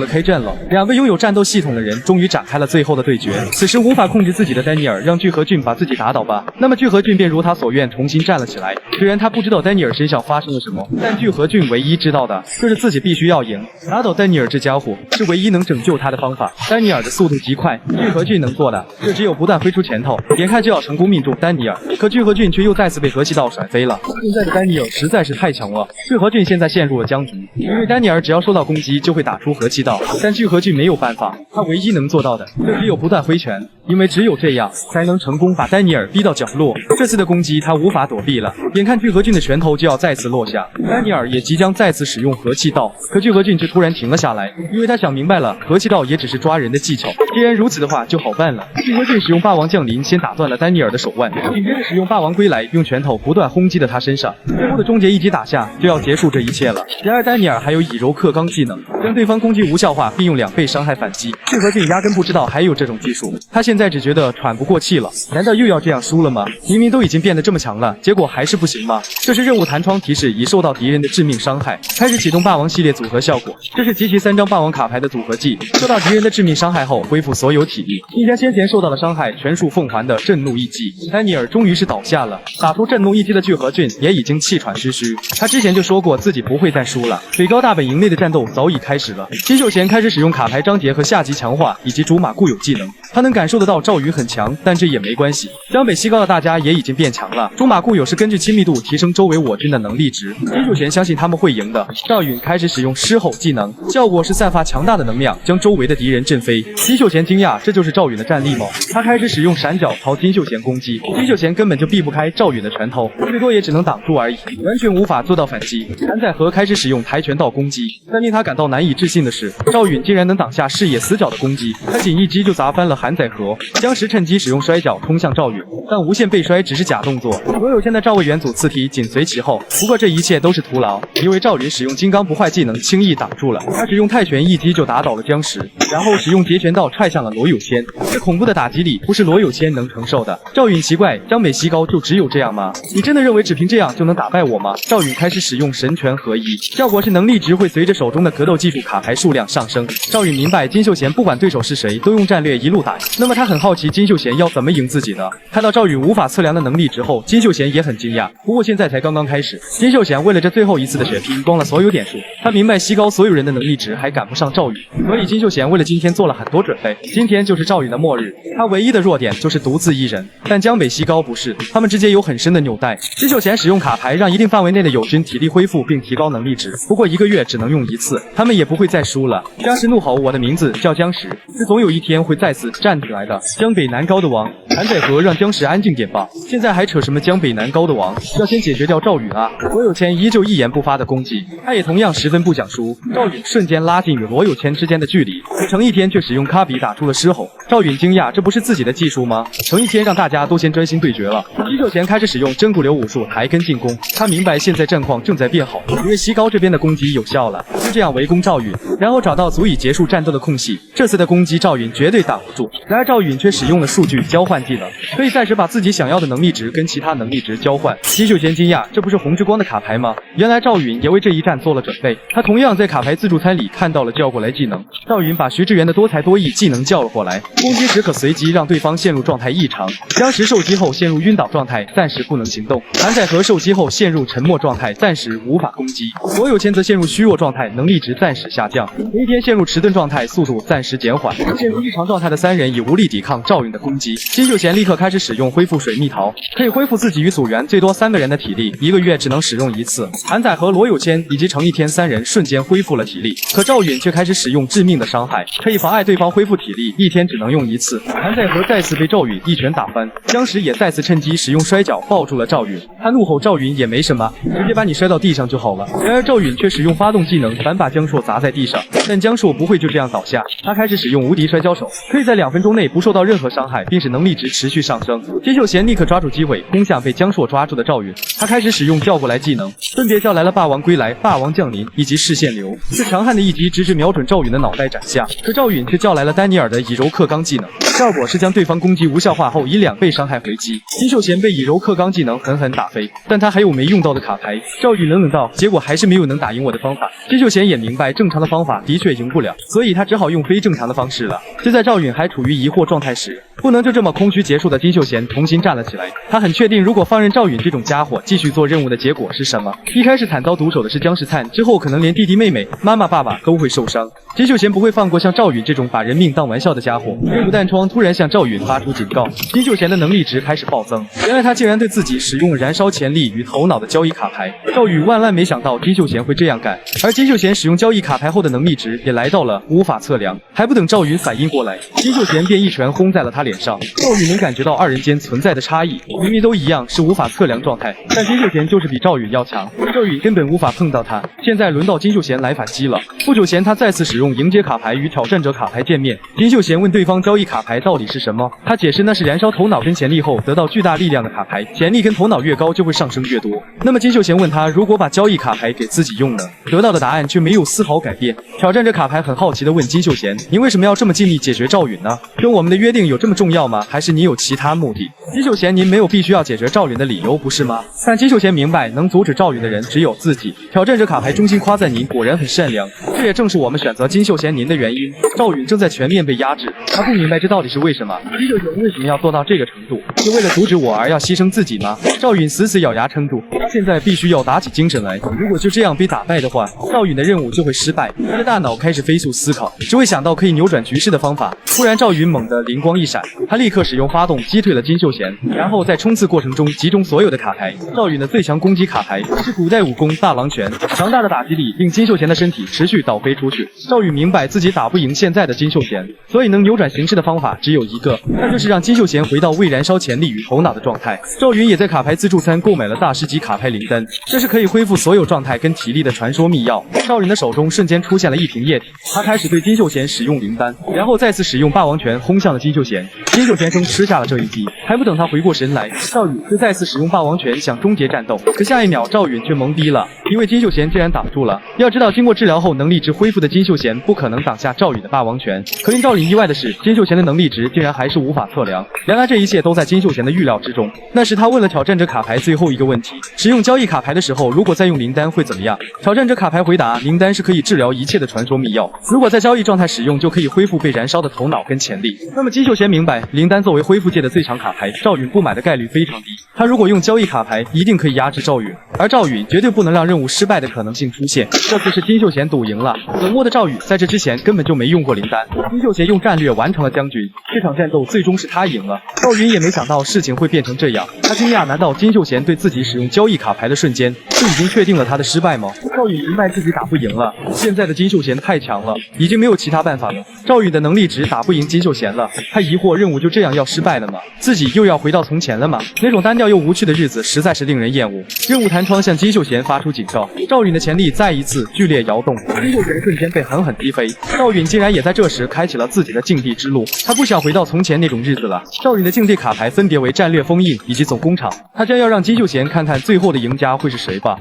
开战了！两个拥有战斗系统的人终于展开了最后的对决。此时无法控制自己的丹尼尔让聚合俊把自己打倒吧，那么聚合俊便如他所愿重新站了起来。虽然他不知道丹尼尔身上发生了什么，但聚合俊唯一知道的就是自己必须要赢，打倒丹尼尔这家伙是唯一能拯救他的方法。丹尼尔的速度极快，聚合俊能做的就只有不断挥出拳头，眼看就要成功命中丹尼尔，可聚合俊却又再次被和气道甩飞了。现在的丹尼尔实在是太强了，聚合俊现在陷入了僵局，因为丹尼尔只要受到攻击就会打出和气道，但聚合俊没有办法，他唯一能做到的就只有不断挥拳，因为只有这样才能成功把丹尼尔逼到角落。这次的攻击他无法躲避了，眼看聚合俊的拳头就要再次落下，丹尼尔也即将再次使用和气道，可聚合俊却突然停了下来，因为他想明白了，和气道也只是抓人的技巧，既然如此的话就好办了。聚合俊使用霸王降临先打断了丹尼尔的手腕，紧接着使用霸王归来，用拳头不断轰击在他身上，最后的终结一击打下就要结束这一切了。然而丹尼尔还有以柔克刚技能，将对方攻击无效化，并用2倍伤害反击。聚合俊压根不知道还有这种技术，他现在只觉得喘不过气了。难道又要这样输了吗？明明都已经变得这么强了，结果还是不行吗？这是任务弹窗提示已受到敌人的致命伤害，开始启动霸王系列组合效果。这是集齐3张霸王卡牌的组合技，受到敌人的致命伤害后恢复所有体力，并将先前受到的伤害全数奉还的震怒一击。丹尼尔终于是倒下了，打出震怒一击的聚合俊也已经气喘吁吁。他之前就说过自己不会再输了。北高大本营内的战斗早已开始了，金秀贤开始使用卡牌章节和下级强化以及竹马固有技能，他能感受得到赵宇很强，但这也没关系，江北西高的大家也已经变强了。竹马固有是根据亲密度提升周围我军的能力值，金秀贤相信他们会赢的。赵允开始使用狮吼技能，效果是散发强大的能量，将周围的敌人震飞。金秀贤惊讶，这就是赵允的战力吗？他开始使用闪脚朝金秀贤攻击，金秀贤根本就避不开赵允的拳头，最多也只能挡住而已，完全无法做到反击。韩载和开始使用跆拳道攻击，但令他感到难以置信的是，赵允竟然能挡下视野死角的攻击，他仅一击就砸翻了韩载和。僵尸趁机使用摔跤冲向赵允，但无限背摔只是假动作，所有签的赵魏元祖刺体紧随其后。不过这一切都是徒劳，因为赵允使用金刚不坏技能轻易挡住了，他使用泰拳一击就打倒了僵尸，然后使用截拳道踹向了罗有谦。这恐怖的打击力不是罗有谦能承受的。赵允奇怪，江北西高就只有这样吗？你真的认为只凭这样就能打败我吗？赵允开始使用神拳合一，效果是能力值会随着手中的格斗技术卡牌数量上升。赵允明白金秀贤不管对手是谁都用战略一路打，那么他很好奇金秀贤要怎么赢自己呢？看到赵允无法测量的能力值后，金秀贤也很惊讶。不过现在才刚刚开始，金秀贤为了这最后一次的血拼光了所有点数，他明白西高所有人的能力值还赶不上赵允，所以金秀贤为了今天做了很多准备。今天就是赵允的末日，他唯一的弱点就是独自一人，但江北西高不是，他们之间有很深的纽带。金秀贤使用卡牌让一定范围内的友军体力恢复并提高能力值，不过1个月只能用1次，他们也不会再输了。僵尸怒吼，我的名字叫僵尸，是总有一天会再次站起来的。江北南高的王，韩载和让僵尸安静点吧，现在还扯什么江北南高的王，要先解决掉赵允啊。罗有谦依旧一言不发的攻击，他也同样十分不想输。赵允瞬间拉近与罗有谦之间的距离，程一天却使用卡比打出了狮吼。赵允惊讶，这不是自己的技术吗？程一天让大家都先专心对决了。金秀贤开始使用真骨流武术抬根进攻，他明白现在战况正在变好，因为西高这边的攻击有效了，就这样围攻赵允，然后找到足以结束战斗的空隙。这次的攻击赵允绝对挡不住，然而赵允却使用了数据交换技能，可以暂时把自己想要的能力值跟其他能力值交换。金秀贤惊讶，这不是红之光的卡牌吗？原来赵允也为这一战做了准备，他同样在卡牌自助餐里看到了叫过来技能。赵允把徐志源的多才多艺技能叫了过来，攻击时可随机让对方陷入状态异常。僵尸受击后陷入晕倒状态，暂时不能行动。韩载和受击后陷入沉默状态，暂时无法攻击。罗有谦则陷入虚弱状态，能力值暂时下降。一天陷入迟钝状态，速度暂时减缓。陷入异常状态的3人已无力抵抗赵允的攻击。金秀贤立刻开始使用恢复水蜜桃，可以恢复自己与组员最多3个人的体力，1个月只能使用1次。韩载和罗有谦以及程一天3人瞬间恢复了体力，可赵允却开始使用致命的伤害，可以妨碍对方恢复体力，1天只能用1次。韩载和再次被赵允一拳打翻，僵尸也再次趁机使用摔跤抱住了赵允，他怒吼赵允也没什么，直接把你摔到地上就好了。然而赵允却使用发动技能反把江硕砸在地上，但江硕不会就这样倒下，他开始使用无敌摔跤手，可以在2分钟内不受到任何伤害，并使能力值值持续上升。金秀贤立刻抓住机会，攻向被江硕抓住的赵允。他开始使用叫过来技能，分别叫来了霸王归来、霸王降临以及视线流。这强悍的一击直直瞄准赵允的脑袋斩下，可赵允却叫来了丹尼尔的以柔克刚技能，效果是将对方攻击无效化后以2倍伤害回击。金秀贤被以柔克刚技能狠狠打飞，但他还有没用到的卡牌。赵允冷冷道，结果还是没有能打赢我的方法。金秀贤也明白正常的方法的确赢不了，所以他只好用非正常的方式了。就在赵允还处于疑惑状态时，不能就这么空虚结束的金秀贤重新站了起来。他很确定，如果放任赵允这种家伙继续做任务的结果是什么？一开始惨遭毒手的是姜世灿，之后可能连弟弟妹妹、妈妈爸爸都会受伤。金秀贤不会放过像赵允这种把人命当玩笑的家伙。任务弹窗突然向赵允发出警告，金秀贤的能力值开始暴增。原来他竟然对自己使用燃烧潜力与头脑的交易卡牌。赵允万万没想到金秀贤会这样干，而金秀贤使用交易卡牌后的能力值也来到了无法测量。还不等赵允反应过来，金秀贤便一拳轰在了他脸上。赵允能感觉到二人间存在的差异，明明都一样是无法测量状态，但金秀贤就是比赵允要强，赵允根本无法碰到他。现在轮到金秀贤来反击了。不久前他再次使用迎接卡牌与挑战者卡牌见面，金秀贤问对方交易卡牌到底是什么，他解释那是燃烧头脑跟潜力后得到巨大力量的卡牌，潜力跟头脑越高就会上升越多。那么金秀贤问他，如果把交易卡牌给自己用呢？得到的答案却没有丝毫改变。挑战者卡牌很好奇地问金秀贤，你为什么要这么尽力解决赵允呢？跟我们的约定有这么重要吗？还是你有其他目的？金秀贤，您没有必须要解决赵允的理由不是吗？但金秀贤明白，能阻止赵允的人只有自己。挑战者卡牌衷心夸赞您果然很善良，这也正是我们选择金秀贤您的原因。赵允正在全面被压制，他不明白这到底是为什么。金秀贤为什么要做到这个程度？是为了阻止我而要牺牲自己吗？赵允死死咬牙撑住，他现在必须要打起精神来。如果就这样被打败的话，赵允的任务就会失败。他的大脑开始飞速思考，只会想到可以扭转局势的方法。突然赵允猛地灵光一闪，他立刻使用发动击退了金秀贤，然后在冲刺过程中集中所有的卡牌。赵允的最强攻击卡牌是古代武功大狼拳，强大的打击力令金秀贤的身体持续倒飞出去。赵允明白自己打不赢现在的金秀贤，所以能扭转形势的方法只有一个，那就是让金秀贤回到未燃烧潜力与头脑的状态。赵允也在卡牌自助餐购买了大师级卡牌灵丹，这是可以恢复所有状态跟体力的传说秘药。赵允的手中瞬间出现了一瓶液体，他开始对金秀贤使用灵丹，然后再次使用霸王拳轰向了金秀贤。金秀贤生吃下了这一击，还不等他回过神来，赵允就再次使用霸王拳想终结战斗。可下一秒赵允却懵逼了，因为金秀贤竟然挡住了。要知道经过治疗后能力值恢复的金秀贤不可能挡下赵允的霸王拳。可令赵允意外的是，金秀贤的能力值竟然还是无法测量。原来这一切都在金秀贤的预料之中。那时他问了挑战者卡牌最后一个问题，使用交易卡牌的时候如果再用灵丹会怎么样？挑战者卡牌回答，灵丹是可以治疗一切的传说秘药，如果在交易状态使用就可以恢复被燃烧的头脑跟潜力。那么金秀贤明白，灵丹作为恢复界的最强卡牌，赵允不买的概率非常低，他如果用交易卡牌一定可以压制赵允，而赵允绝对不能让任务失败的可能性出现。这次是金秀贤赌赢了。冷漠的赵允在这之前根本就没用过灵丹，金秀贤用战略完成了将军，这场战斗最终是他赢了。赵允也没想到事情会变成这样，他惊讶，难道金秀贤对自己使用交易卡牌的瞬间就已经确定了他的失败吗？赵允明白自己打不赢了，现在的金秀贤太强了，已经没有其他办法了。赵允的能力值打不赢金秀贤了，他疑惑任务就这样要失败了吗？自己又要回到从前了吗？那种单调又无趣的日子实在是令人厌恶。任务弹窗向金秀贤发出警告，赵允的潜力再一次剧烈摇动，金秀贤瞬间被狠狠踢飞。赵允竟然也在这时开启了自己的竞地之路，他不想回到从前那种日子了。赵允的竞地卡牌分别为战略封印以及总工厂，他将要让金秀贤看看最后的赢家会是谁吧。